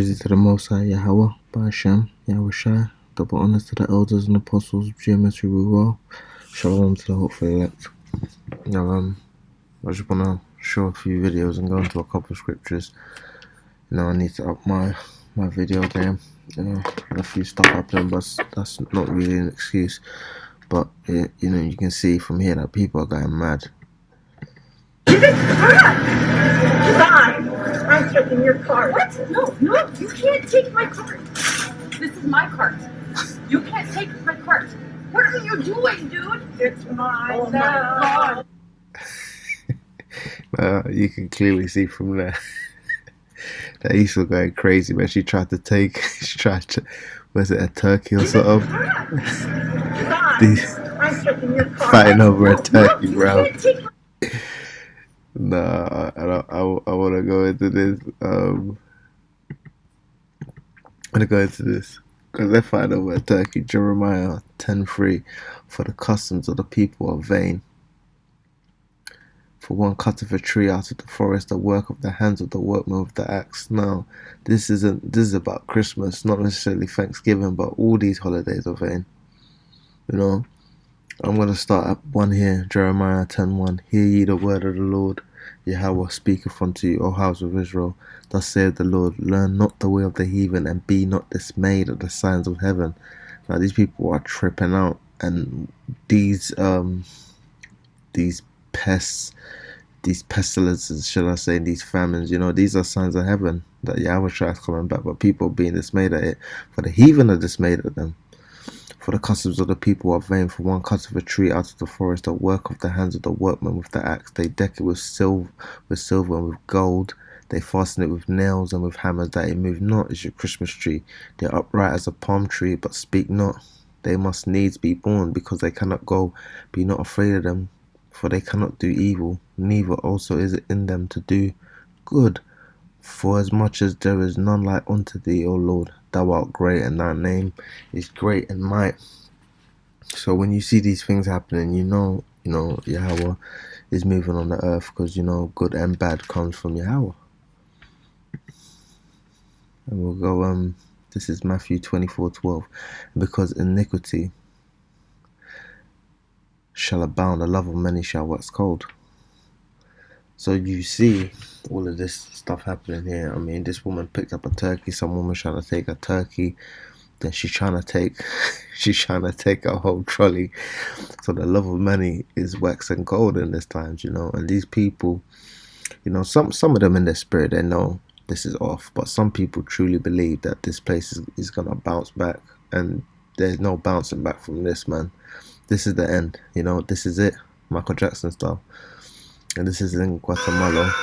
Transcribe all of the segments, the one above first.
Praise to the Most High Yahweh, Ba'ashem, Yahweh Shai, double honors to the elders and apostles of geometry we well. Shalom to the hopeful elect. Now, I just want to show a few videos and go into a couple of scriptures. I need to up my video game. A few stuff happening, but that's not really an excuse. But, you can see from here that people are going mad. I'm taking your card. What? No, you can't take my card. This is my card. You can't take my card. What are you doing, dude? It's mine. Oh my God. You can clearly see from there that Esau going crazy, man. She tried to, was it a turkey or something? Fighting over a turkey, bro. Nah, I want to go into this. I'm going to go into this because they're fighting over a turkey. Jeremiah 10:3. For the customs of the people are vain. For one cutteth a tree out of the forest, the work of the hands of the workman with the axe. Now, this is about Christmas, not necessarily Thanksgiving, but all these holidays are vain. I'm going to start at 1 here, Jeremiah 10:1. Hear ye the word of the Lord. Yahweh speaketh unto you, O house of Israel. Thus saith the Lord, learn not the way of the heathen, and be not dismayed at the signs of heaven. Now, these people are tripping out, and these pests, these pestilences, shall I say, these famines, these are signs of heaven, that Yahweh is coming back, but people are being dismayed at it. For the heathen are dismayed at them. For the customs of the people are vain. For one cutteth a tree out of the forest, the work of the hands of the workman with the axe. They deck it with silver and with gold. They fasten it with nails and with hammers, that it move not. Is your Christmas tree. They are upright as a palm tree, but speak not. They must needs be born, because they cannot go. Be not afraid of them, for they cannot do evil, neither also is it in them to do good. For as much as there is none like unto thee, O Lord, thou art great, and thy name is great and might. So when you see these things happening, Yahweh is moving on the earth, because good and bad comes from Yahweh. And we'll go, this is Matthew 24:12. Because iniquity shall abound, the love of many shall wax cold. So you see all of this stuff happening here. I mean, this woman picked up a turkey. Some woman trying to take a turkey. Then she's trying to take a whole trolley. So the love of many is waxing cold in this times, And these people, some of them in their spirit, they know this is off. But some people truly believe that this place is gonna bounce back, and there's no bouncing back from this, man. This is the end. This is it, Michael Jackson style. And this is in Guatemala.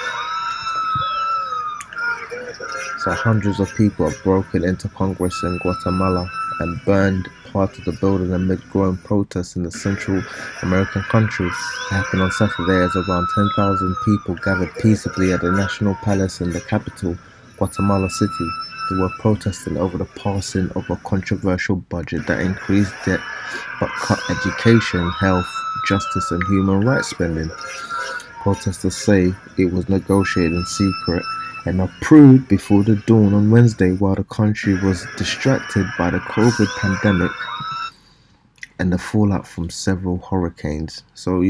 So hundreds of people have broken into Congress in Guatemala and burned part of the building amid growing protests in the Central American country. It happened on Saturday as around 10,000 people gathered peaceably at the National Palace in the capital, Guatemala City. They were protesting over the passing of a controversial budget that increased debt but cut education, health, justice and human rights spending. Protesters say it was negotiated in secret and approved before the dawn on Wednesday, while the country was distracted by the COVID pandemic and the fallout from several hurricanes. So, he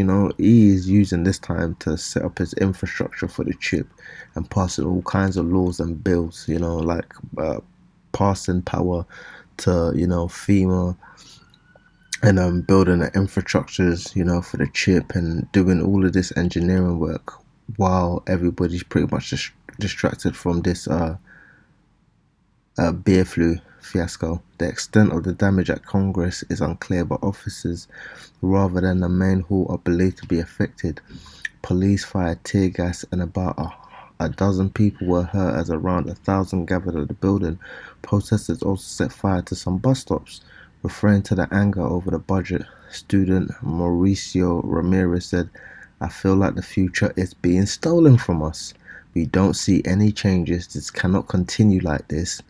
is using this time to set up his infrastructure for the chip and passing all kinds of laws and bills, like passing power to, FEMA, and building the infrastructures, for the chip, and doing all of this engineering work while everybody's pretty much just distracted from this beer flu fiasco. The extent of the damage at Congress is unclear, but officers rather than the main hall are believed to be affected. Police fired tear gas and about a dozen people were hurt as around 1,000 gathered at the building. Protesters also set fire to some bus stops. Referring to the anger over the budget, student Mauricio Ramirez said, I feel like the future is being stolen from us. We don't see any changes. This cannot continue like this.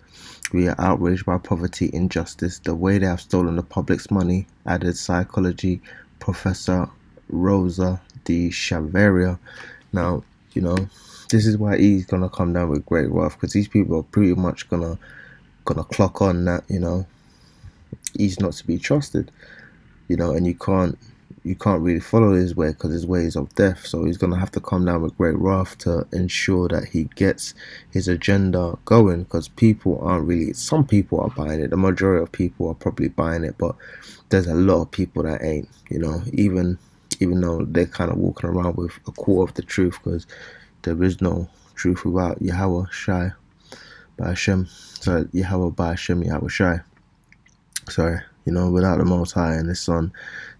We are outraged by poverty, injustice, the way they have stolen the public's money, added psychology professor Rosa de Chavarria. Now, This is why he's gonna come down with great wrath, because these people are pretty much gonna clock on that, you know, he's not to be trusted, you know, and you can't really follow his way, because his way is of death. So he's gonna have to come down with great wrath to ensure that he gets his agenda going, because people aren't really, some people are buying it, the majority of people are probably buying it, but there's a lot of people that ain't, you know, even though they're kind of walking around with a core of the truth, because there is no truth without Yahweh Shai by Hashem. So Yahweh by Hashem, Yahweh Shai. Sorry, you know, without the Most High and His Son,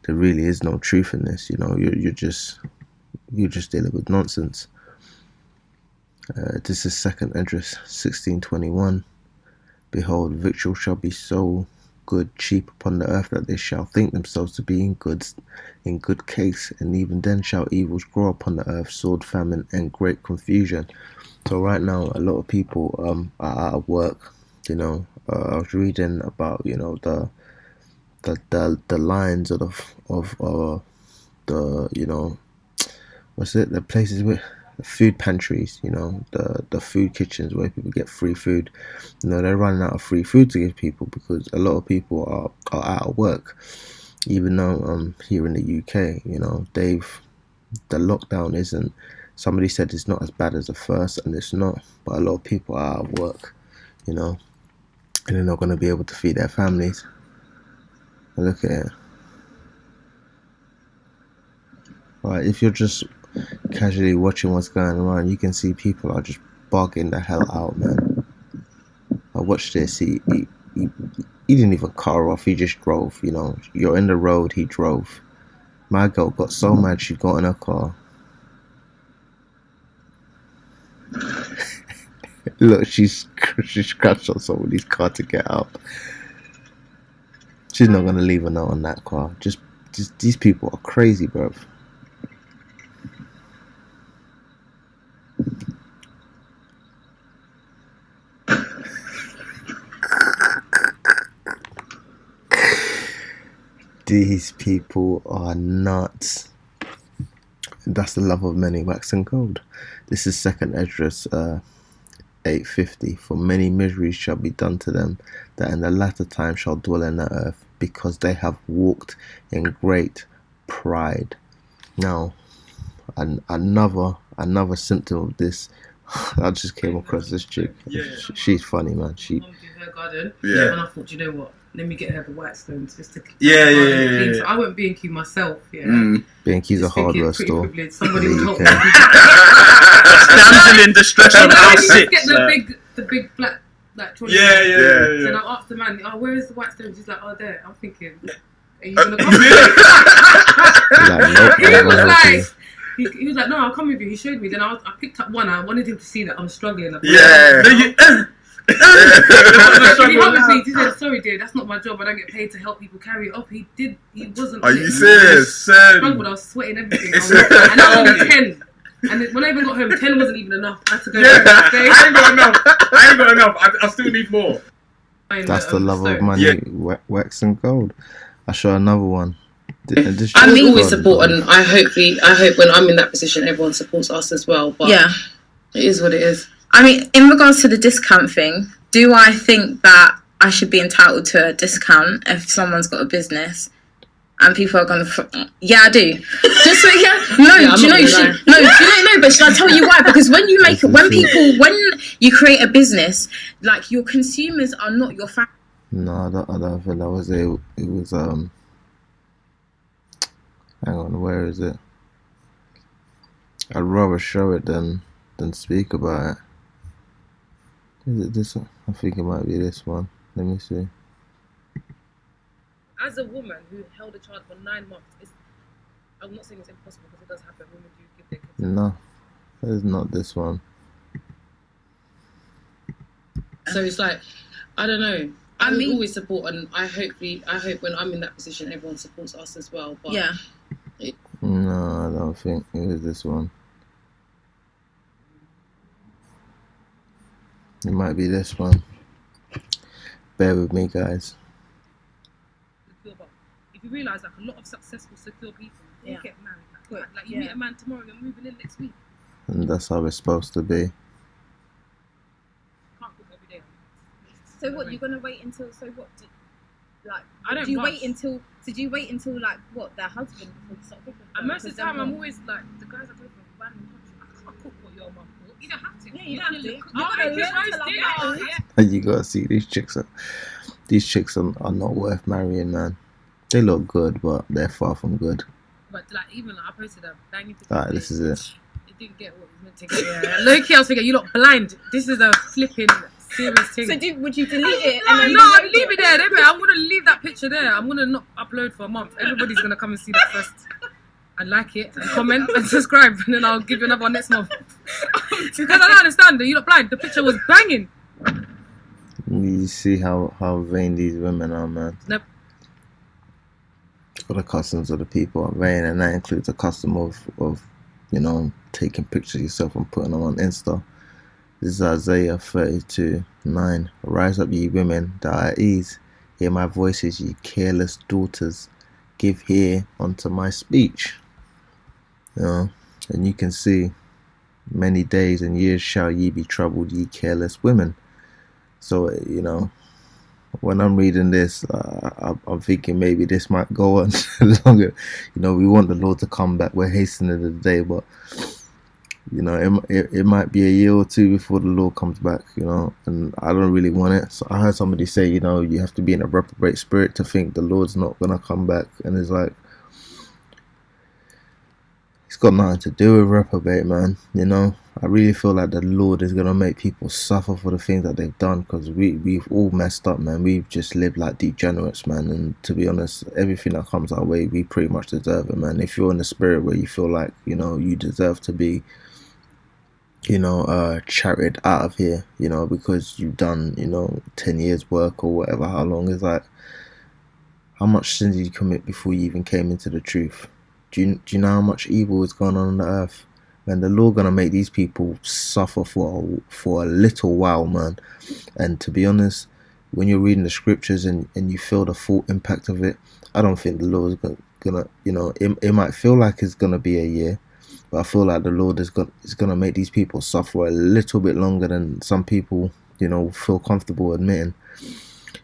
there really is no truth in this. You know, you're just dealing with nonsense. This is 2nd Esdras 16:21. Behold, victual shall be so good cheap upon the earth that they shall think themselves to be in good case, and even then shall evils grow upon the earth, sword, famine, and great confusion. So right now, a lot of people are out of work. You know, I was reading about, you know, the lines of the you know, what's it, the places with the food pantries, you know, the food kitchens where people get free food. You know, they're running out of free food to give people, because a lot of people are out of work. Even though here in the UK, you know, the lockdown isn't, somebody said it's not as bad as the first, and it's not, but a lot of people are out of work, you know, and they're not going to be able to feed their families. And look at it. Right, if you're just casually watching what's going on, you can see people are just bugging the hell out, man. I watched this. He didn't even cut her off. He just drove. You know, you're in the road. He drove. My girl got so mad she got in her car. Look, she scratched on somebody's car to get out. She's not gonna leave a note on that car. Just these people are crazy, bro. These people are nuts. That's the love of many, wax and gold. This is 2nd Esdras 8:50. For many miseries shall be done to them that in the latter time shall dwell in the earth, because they have walked in great pride. Now, another symptom of this, I just came across this chick. Yeah. She's funny, man. She. Her garden. Yeah. And I thought, you know what? Let me get her the white stones just to Yeah. So I went B&Q myself. Yeah. B&Q's a hardware store. Somebody would help me. Damsel in distress on house 6. Get the big black trolley. Yeah. So I asked the man, "Oh, where is the white stones?" He's like, "Oh, there." I'm thinking, "Are you gonna come?" He was like, "No, I'll come with you." He showed me. Then I picked up one. I wanted him to see that I'm struggling. He helped me. He said, "Sorry, dear, that's not my job. I don't get paid to help people carry it up." He wasn't. Are you serious? I was sweating everything. And I was only 10. And when I even got home, 10 wasn't even enough. I had to go. I ain't got enough. I still need more. That's the love of money, wax and gold. I show another one. I always support, and I hope when I'm in that position, everyone supports us as well. But yeah, it is what it is. I mean, in regards to the discount thing, do I think that I should be entitled to a discount if someone's got a business and people are going to... Yeah, I do. Just so, but should I tell you why? Because when you when you create a business, like, your consumers are not your family. No, I don't think that was it. It was, hang on, where is it? I'd rather show it than speak about it. Is it this one? I think it might be this one. Let me see. As a woman who held a child for 9 months, I'm not saying it's impossible, because it does happen. Women do give their kids. No, it's not this one. So it's like, I don't know. I mean, always support, and I hope when I'm in that position, everyone supports us as well. But yeah. No, I don't think it is this one. It might be this one. Bear with me, guys. If you realise, like, a lot of successful, secure people, they get married. Like you meet a man tomorrow, you're moving in next week. and that's how it's supposed to be. Can't cook every day. So what? You're gonna wait until? So what? I don't Do you rush. wait until? Did you wait until like what their husband before you start cooking? And most of the time, I'm always like the guys I go from random countries. I can't cook what your mum cooked. You don't have to. Yeah, you don't have to. I'll You're make you gonna learn roast to dinner. love that. Yeah. And you gotta see these chicks are not worth marrying, man. They look good, but they're far from good. But like even like, I posted a banging picture. Alright, this is it. It didn't get what it was meant to get. Yeah. Low key, I was thinking, you lot blind. This is a flipping serious thing. So would you delete it? No, and then I'll reload leave it there. I'm gonna leave that picture there. I'm gonna not upload for a month. Everybody's gonna come and see that first. And like it, and comment, and subscribe, and then I'll give you another one next month. Because I don't understand that you're not blind. The picture was banging. You see how vain these women are, man. Nope. For the customs of the people are vain, and that includes the custom of taking pictures of yourself and putting them on Insta. This is Isaiah 32:9. Rise up, ye women that are at ease. Hear my voices, ye careless daughters. Give ear unto my speech. And you can see, many days and years shall ye be troubled, ye careless women. So, when I'm reading this, I'm thinking maybe this might go on longer. We want the Lord to come back. We're hastening the day, but it might be a year or two before the Lord comes back. And I don't really want it. So I heard somebody say, you have to be in a reprobate spirit to think the Lord's not gonna come back. And it's like, it's got nothing to do with reprobate, man. I really feel like the Lord is gonna make people suffer for the things that they've done, because we've all messed up, man. We've just lived like degenerates, man. And to be honest, everything that comes our way, we pretty much deserve it, man. If you're in the spirit where you feel like you deserve to be charioted out of here, because you've done 10 years work or whatever, how long is like, how much sin did you commit before you even came into the truth? Do you know how much evil is going on the earth? And the Lord gonna make these people suffer for a little while, man. And to be honest, when you're reading the scriptures and you feel the full impact of it, I don't think the Lord is gonna it might feel like it's gonna be a year, but I feel like the Lord is gonna make these people suffer a little bit longer than some people feel comfortable admitting.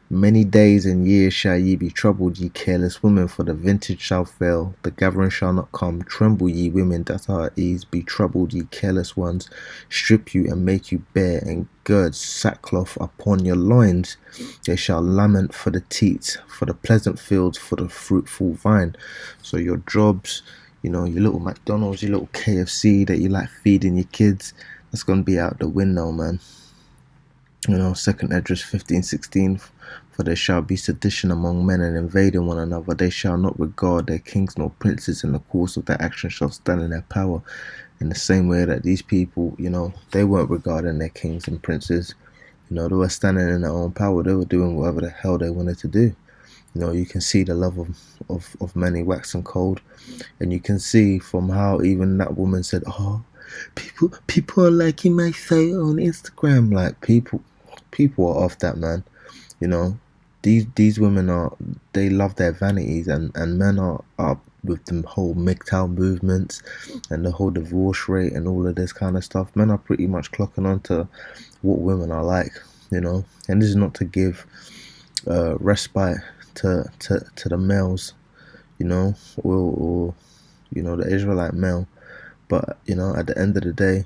Many days and years shall ye be troubled, ye careless women, for the vintage shall fail, the gathering shall not come. Tremble, ye women that are at ease, be troubled, ye careless ones. Strip you and make you bare, and gird sackcloth upon your loins. They shall lament for the teats, for the pleasant fields, for the fruitful vine. So your jobs, your little McDonald's, your little KFC that you like feeding your kids, that's gonna be out the window, man. 2 Esdras 15:16. For there shall be sedition among men, and invading one another. They shall not regard their kings nor princes, and the course of their action shall stand in their power. In the same way that these people, they weren't regarding their kings and princes. They were standing in their own power. They were doing whatever the hell they wanted to do. You can see the love of many waxing cold, and you can see from how even that woman said, "Oh, people are liking my photo on Instagram." Like people are off that, man. These women they love their vanities, and men are with the whole MGTOW movements and the whole divorce rate and all of this kind of stuff. Men are pretty much clocking on to what women are like, and this is not to give respite to the males, or the Israelite male, but at the end of the day,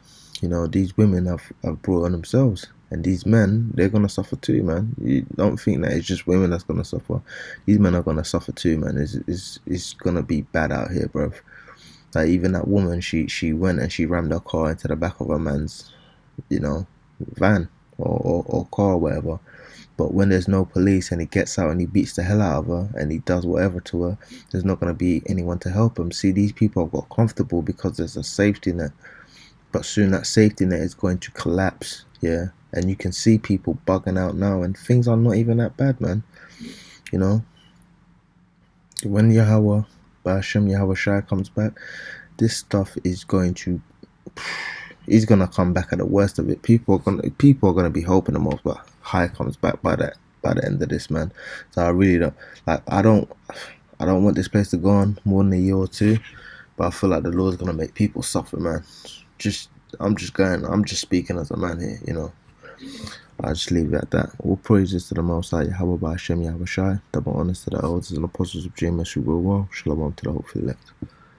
these women have brought on themselves. And these men, they're going to suffer too, man. You don't think that it's just women that's going to suffer. These men are going to suffer too, man. It's going to be bad out here, bro. Like, even that woman, she went and she rammed her car into the back of a man's, van or car or whatever. But when there's no police and he gets out and he beats the hell out of her and he does whatever to her, there's not going to be anyone to help him. See, these people have got comfortable because there's a safety net. But soon that safety net is going to collapse, yeah. And you can see people bugging out now, and things are not even that bad, man. When Yahweh, Ba'ashem Yahweh Shai comes back, this stuff is going to, he's gonna come back at the worst of it. People are gonna be hoping the most, but High comes back by the end of this, man. So I really don't like. I don't want this place to go on more than a year or two, but I feel like the Lord's gonna make people suffer, man. Just I'm just speaking as a man here, you know. I'll just leave it at that. All praises to the Most High, Yahweh Ba'Shem Yahweh Shai, double honors to the elders and apostles of James who rule well, shalom to the hopefully elect.